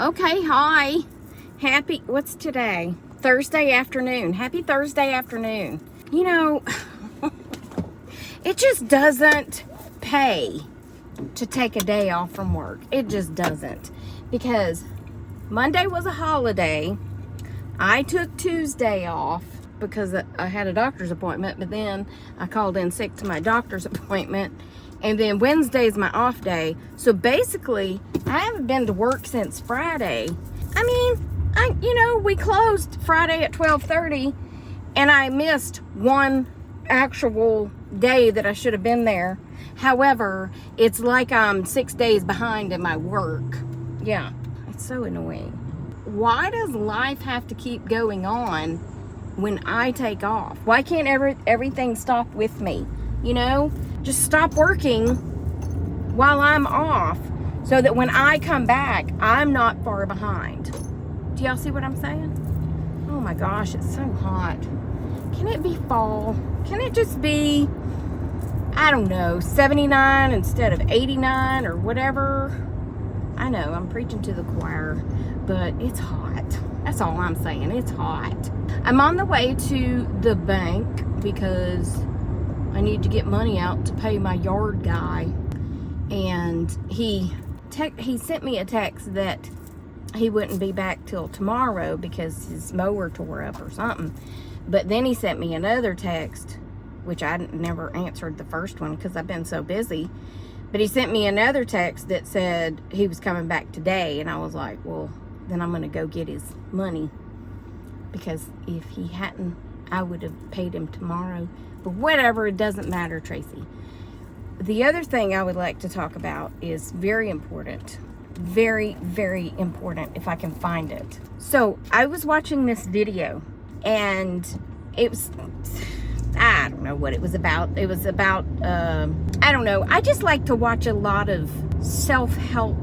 Okay, hi. What's today? Thursday afternoon. Happy Thursday afternoon. You know, it just doesn't pay to take a day off from work. It just doesn't. Because Monday was a holiday. I took Tuesday off because I had a doctor's appointment, but then I called in sick to my doctor's appointment. And then Wednesday's my off day. So basically, I haven't been to work since Friday. I mean, we closed Friday at 12:30, and I missed one actual day that I should have been there. However, it's like I'm 6 days behind in my work. Yeah, it's so annoying. Why does life have to keep going on when I take off? Why can't everything stop with me? Just stop working while I'm off so that when I come back, I'm not far behind. Do y'all see what I'm saying? Oh my gosh, it's so hot. Can it be fall? Can it just be, 79 instead of 89 or whatever? I know, I'm preaching to the choir, but it's hot. That's all I'm saying, it's hot. I'm on the way to the bank because I need to get money out to pay my yard guy. And he sent me a text that he wouldn't be back till tomorrow because his mower tore up or something. But then he sent me another text, which I never answered the first one because I've been so busy. But he sent me another text that said he was coming back today. And I was like, well, then I'm going to go get his money. Because if he hadn't, I would have paid him tomorrow. But whatever, it doesn't matter, Tracy. The other thing I would like to talk about is very important. Very, very important, if I can find it. So, I was watching this video, and it was, I don't know what it was about. It was about, I just like to watch a lot of self-help.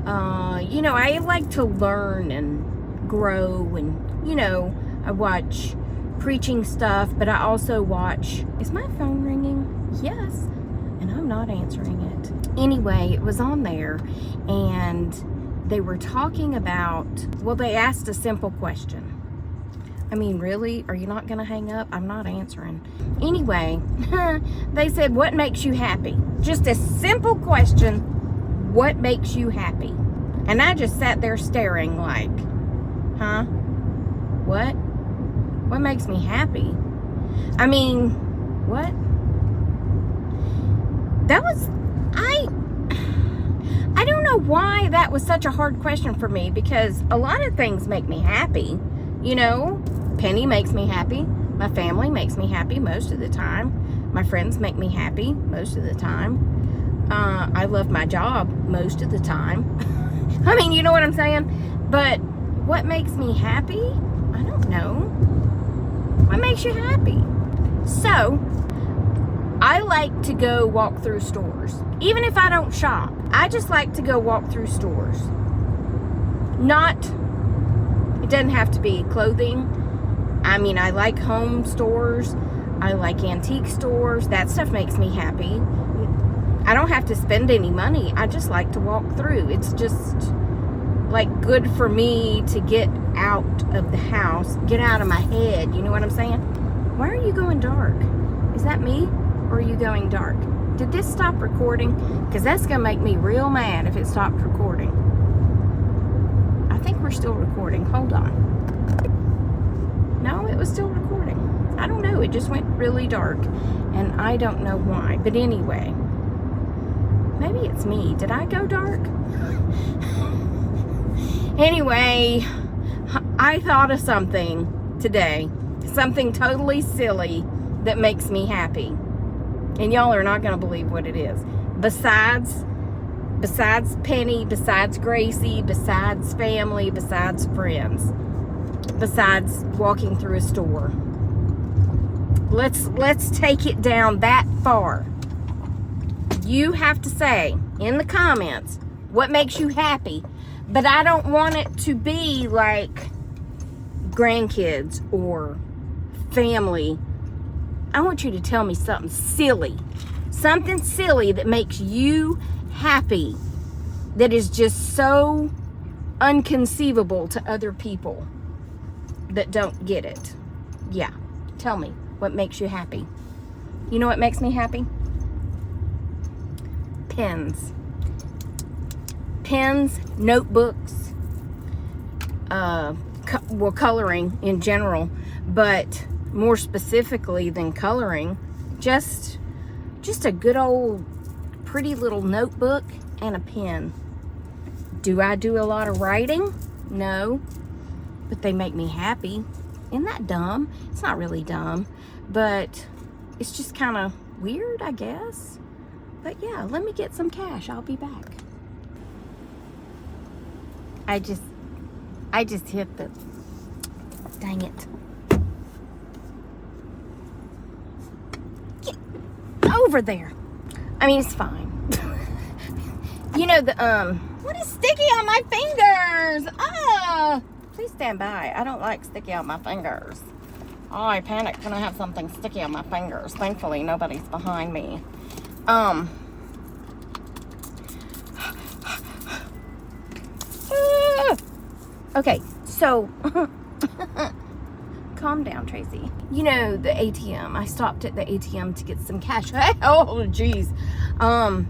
I like to learn and grow, and, I watch preaching stuff, but I also watch, is my phone ringing? Yes, and I'm not answering it. Anyway, it was on there, and they were talking about, they asked a simple question. I mean, really? Are you not going to hang up? I'm not answering. Anyway, they said, what makes you happy? Just a simple question, what makes you happy? And I just sat there staring like, huh? What? What makes me happy? I mean, what? I don't know why that was such a hard question for me, because a lot of things make me happy. Penny makes me happy. My family makes me happy most of the time. My friends make me happy most of the time. I love my job most of the time. I mean, you know what I'm saying? But what makes me happy? I don't know. What makes you happy? So, I like to go walk through stores. Even if I don't shop, I just like to go walk through stores. It doesn't have to be clothing. I mean, I like home stores. I like antique stores. That stuff makes me happy. I don't have to spend any money. I just like to walk through. It's just good for me to get out of the house, get out of my head. You know what I'm saying? Why are you going dark? Is that me? Or are you going dark? Did this stop recording? Because that's going to make me real mad if it stopped recording. I think we're still recording. Hold on. No, it was still recording. I don't know. It just went really dark. And I don't know why. But anyway. Maybe it's me. Did I go dark? Anyway, I thought of something today. Something totally silly that makes me happy. And y'all are not going to believe what it is. Besides Penny, besides Gracie, besides family, besides friends, besides walking through a store. Let's take it down that far. You have to say in the comments what makes you happy. But I don't want it to be like grandkids or family. I want you to tell me something silly. Something silly that makes you happy. That is just so unconceivable to other people that don't get it. Yeah, tell me what makes you happy. You know what makes me happy? Pens. Pens, notebooks, coloring in general, but more specifically than coloring, just a good old pretty little notebook and a pen. Do I do a lot of writing? No, but they make me happy. Isn't that dumb? It's not really dumb, but it's just kind of weird, I guess. But yeah, let me get some cash. I'll be back. I just hit the, dang it. Get over there. I mean, it's fine. You know, what is sticky on my fingers? Ah, please stand by. I don't like sticky on my fingers. Oh, I panic when I have something sticky on my fingers. Thankfully, nobody's behind me. Okay, so calm down, Tracy. You know, the ATM. I stopped at the ATM to get some cash. Oh, geez. My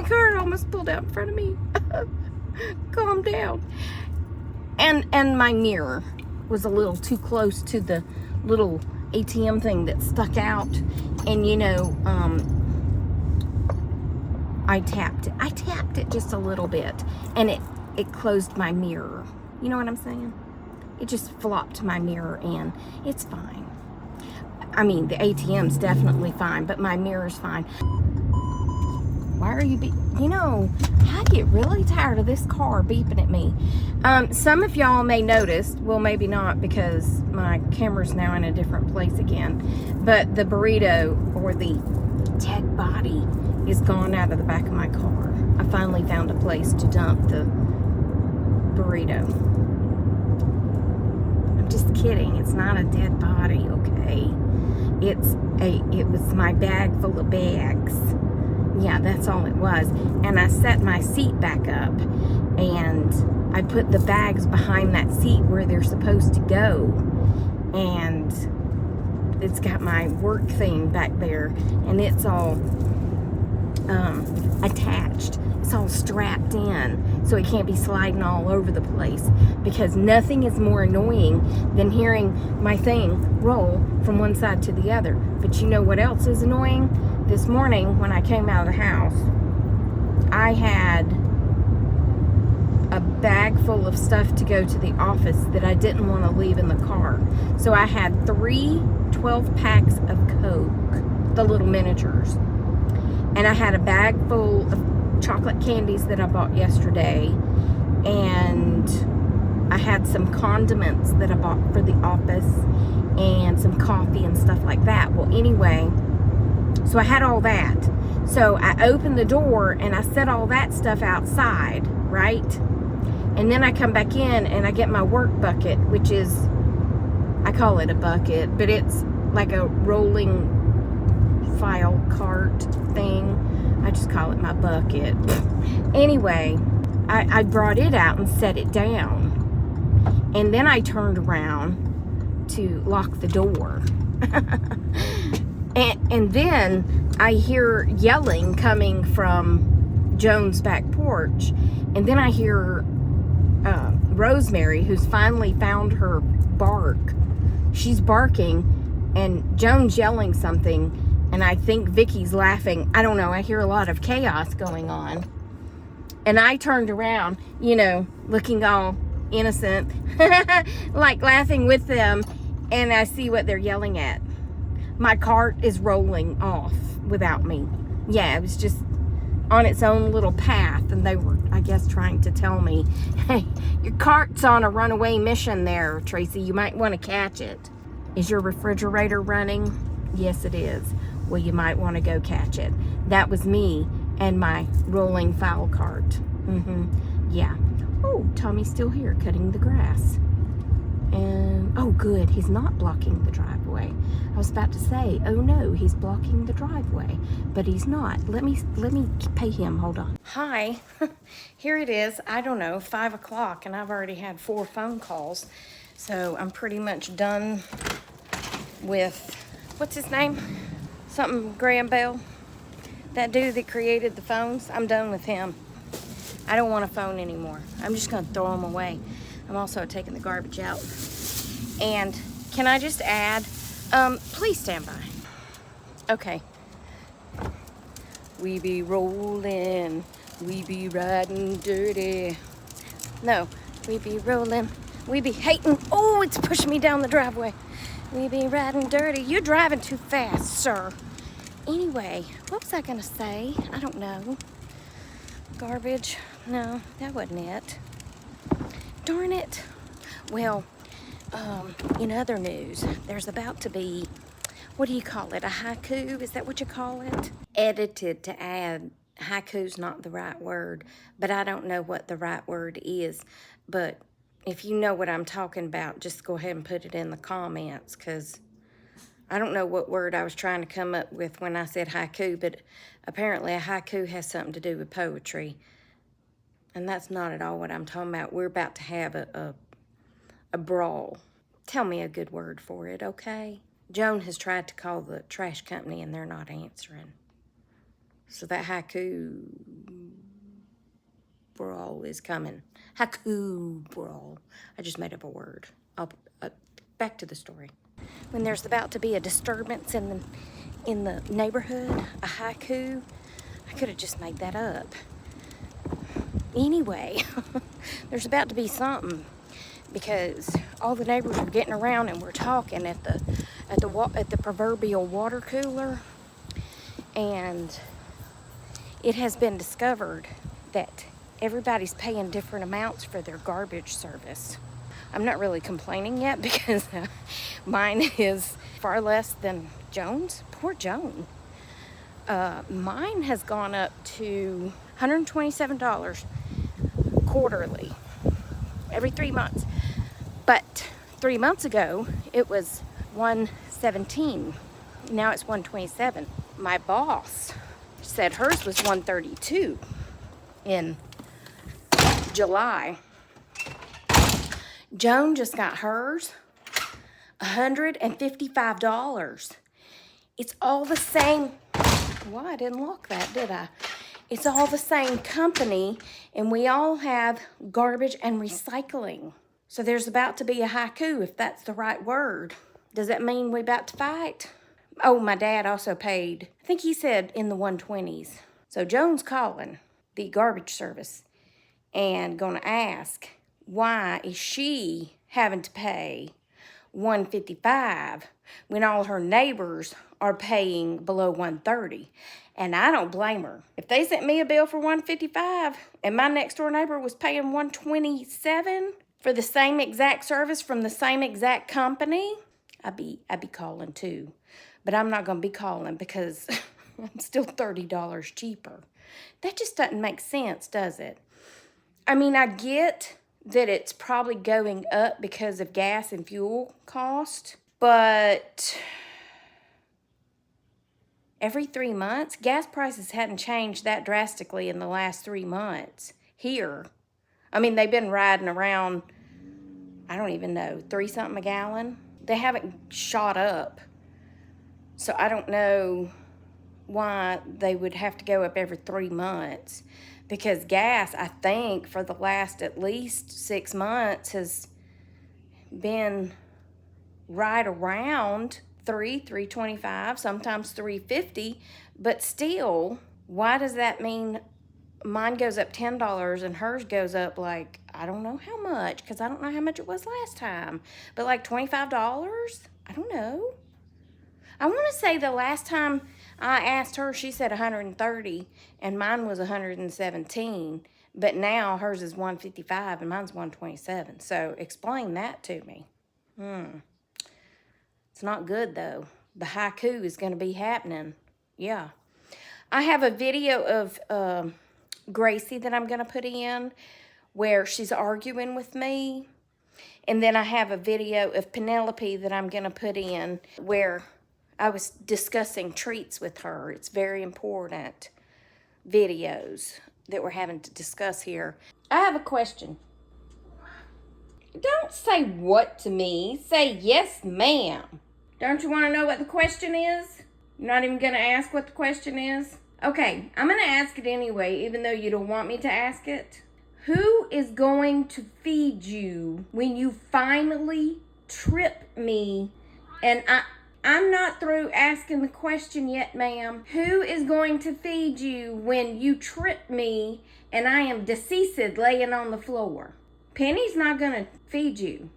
card almost pulled out in front of me. Calm down. And my mirror was a little too close to the little ATM thing that stuck out. And, you know, I tapped it. I tapped it just a little bit, and it closed my mirror. You know what I'm saying? It just flopped my mirror in. It's fine. I mean, the ATM's definitely fine, but my mirror's fine. Why are you you know, I get really tired of this car beeping at me. Some of y'all may notice, well, maybe not, because my camera's now in a different place again, but the burrito, or the dead body, is gone out of the back of my car. I finally found a place to dump the burrito. I'm just kidding. It's not a dead body, okay? It was my bag full of bags. Yeah, that's all it was. And I set my seat back up, and I put the bags behind that seat where they're supposed to go. And it's got my work thing back there, and it's all attached. It's all strapped in, so it can't be sliding all over the place, because nothing is more annoying than hearing my thing roll from one side to the other. But you know what else is annoying? This morning when I came out of the house, I had a bag full of stuff to go to the office that I didn't want to leave in the car. So I had 3 12-packs of Coke, the little miniatures. And I had a bag full of chocolate candies that I bought yesterday. And I had some condiments that I bought for the office, and some coffee and stuff like that. Well, anyway, so I had all that. So I opened the door and I set all that stuff outside, right? And then I come back in and I get my work bucket, which is, I call it a bucket, but it's like a rolling file cart thing. I just call it my bucket. Anyway, I brought it out and set it down. And then I turned around to lock the door. And then I hear yelling coming from Joan's back porch. And then I hear Rosemary, who's finally found her bark. She's barking, and Joan's yelling something, and I think Vicky's laughing. I don't know. I hear a lot of chaos going on. And I turned around, you know, looking all innocent, like laughing with them, and I see what they're yelling at. My cart is rolling off without me. Yeah, it was just on its own little path, and they were, I guess, trying to tell me, hey, your cart's on a runaway mission there, Tracy. You might want to catch it. Is your refrigerator running? Yes, it is. Well, you might want to go catch it. That was me and my rolling file cart. Yeah. Oh, Tommy's still here cutting the grass. And, oh good, he's not blocking the driveway. I was about to say, oh no, he's blocking the driveway, but he's not. Let me pay him, hold on. Hi, here it is, I don't know, 5 o'clock, and I've already had 4 phone calls. So I'm pretty much done with, what's his name? Something Graham Bell. That dude that created the phones, I'm done with him. I don't want a phone anymore. I'm just gonna throw them away. I'm also taking the garbage out. And can I just add, please stand by. Okay. We be rolling, we be riding dirty. No, we be rolling, we be hating. Oh, it's pushing me down the driveway. We be riding dirty. You're driving too fast, sir. Anyway, what was I gonna say? I don't know. Garbage? No, that wasn't it. Darn it. Well, in other news, there's about to be, what do you call it? A haiku? Is that what you call it? Edited to add. Haiku's not the right word, but I don't know what the right word is. But if you know what I'm talking about, just go ahead and put it in the comments, because I don't know what word I was trying to come up with when I said haiku, but apparently a haiku has something to do with poetry. And that's not at all what I'm talking about. We're about to have a brawl. Tell me a good word for it, okay? Joan has tried to call the trash company and they're not answering. So that haiku-brawl is coming. Haiku-brawl. I just made up a word. Back to the story. When there's about to be a disturbance in the neighborhood, a haiku, I could have just made that up. Anyway, there's about to be something, because all the neighbors are getting around and we're talking at the proverbial water cooler, and it has been discovered that everybody's paying different amounts for their garbage service. I'm not really complaining yet because mine is far less than Joan's. Poor Joan. Mine has gone up to $127 quarterly, every 3 months. But 3 months ago, it was $117. Now it's $127. My boss said hers was $132 in July. Joan just got hers, $155. It's all the same. Well, I didn't lock that, did I? It's all the same company, and we all have garbage and recycling. So there's about to be a haiku, if that's the right word. Does that mean we're about to fight? Oh, my dad also paid, I think he said in the 120s. So Joan's calling the garbage service and gonna ask, why is she having to pay $155 when all her neighbors are paying below $130? And I don't blame her. If they sent me a bill for $155 and my next door neighbor was paying $127 for the same exact service from the same exact company, I'd be calling too. But I'm not gonna be calling because I'm still $30 cheaper. That just doesn't make sense, does it? I mean, I get that it's probably going up because of gas and fuel cost, but every 3 months, gas prices hadn't changed that drastically in the last 3 months here. I mean, they've been riding around, I don't even know, 3-something a gallon. They haven't shot up. So I don't know why they would have to go up every 3 months, because gas, I think, for the last at least 6 months has been right around $3.25, sometimes $3.50, but still, why does that mean mine goes up $10 and hers goes up like, I don't know how much, because I don't know how much it was last time, but like $25? I don't know. I want to say the last time I asked her, she said 130, and mine was 117. But now hers is 155 and mine's 127. So explain that to me. It's not good though. The haiku is going to be happening. Yeah. I have a video of Gracie that I'm going to put in where she's arguing with me. And then I have a video of Penelope that I'm going to put in where I was discussing treats with her. It's very important videos that we're having to discuss here. I have a question. Don't say what to me. Say yes, ma'am. Don't you want to know what the question is? You're not even going to ask what the question is? Okay, I'm going to ask it anyway, even though you don't want me to ask it. Who is going to feed you when you finally trip me? And I'm not through asking the question yet, ma'am. Who is going to feed you when you trip me and I am deceased laying on the floor? Penny's not going to feed you.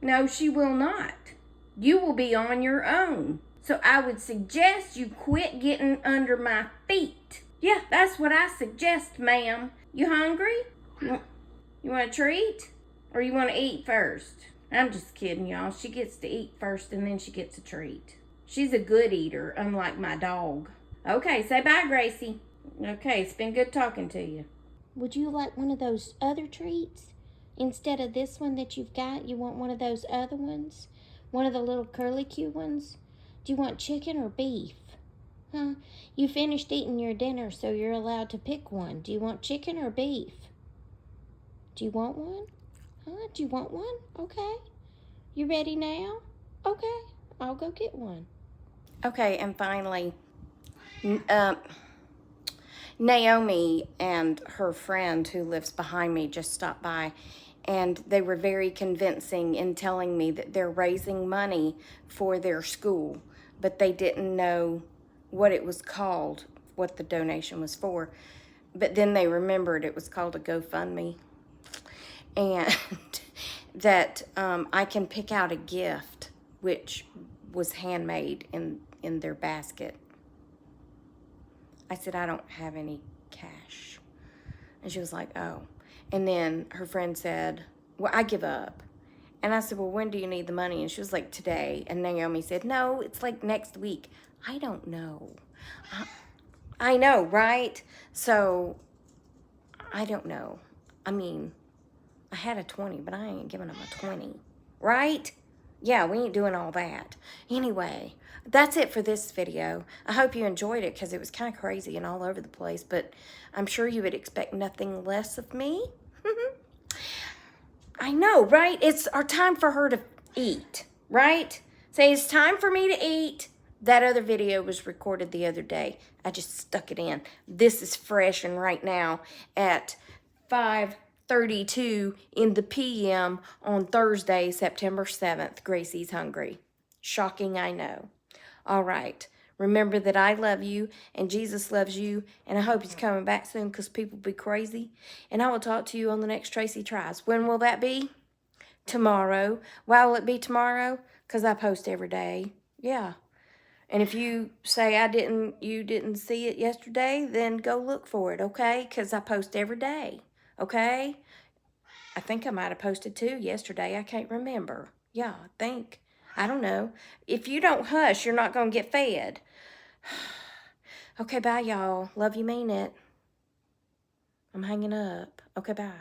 No, she will not. You will be on your own. So I would suggest you quit getting under my feet. Yeah, that's what I suggest, ma'am. You hungry? You want a treat? Or you want to eat first? I'm just kidding, y'all. She gets to eat first and then she gets a treat. She's a good eater, unlike my dog. Okay, say bye, Gracie. Okay, it's been good talking to you. Would you like one of those other treats? Instead of this one that you've got, you want one of those other ones? One of the little curly-Q ones? Do you want chicken or beef? Huh? You finished eating your dinner, so you're allowed to pick one. Do you want chicken or beef? Do you want one? Huh? Do you want one? Okay. You ready now? Okay. I'll go get one. Okay, and finally, Naomi and her friend who lives behind me just stopped by, and they were very convincing in telling me that they're raising money for their school, but they didn't know what it was called, what the donation was for. But then they remembered it was called a GoFundMe, and that I can pick out a gift which was handmade in their basket. I said, I don't have any cash. And she was like, oh. And then her friend said, well, I give up. And I said, well, when do you need the money? And she was like, today. And Naomi said, no, it's like next week. I don't know. I know, right? So, I don't know. I mean, I had a 20, but I ain't giving them a 20. Right? Yeah, we ain't doing all that. Anyway, that's it for this video. I hope you enjoyed it because it was kind of crazy and all over the place, but I'm sure you would expect nothing less of me. I know, right? It's our time for her to eat, right? Say, it's time for me to eat. That other video was recorded the other day. I just stuck it in. This is fresh and right now at 5:32 in the p.m. on Thursday, September 7th. Gracie's hungry. Shocking, I know. All right. Remember that I love you and Jesus loves you, and I hope he's coming back soon because people be crazy. And I will talk to you on the next Tracy Tries. When will that be? Tomorrow. Why will it be tomorrow? Because I post every day. Yeah. And if you say you didn't see it yesterday, then go look for it, okay? Because I post every day, okay? I think I might have posted 2 yesterday. I can't remember. Yeah, I think. I don't know. If you don't hush, you're not going to get fed. Okay, bye, y'all. Love you, mean it. I'm hanging up. Okay, bye.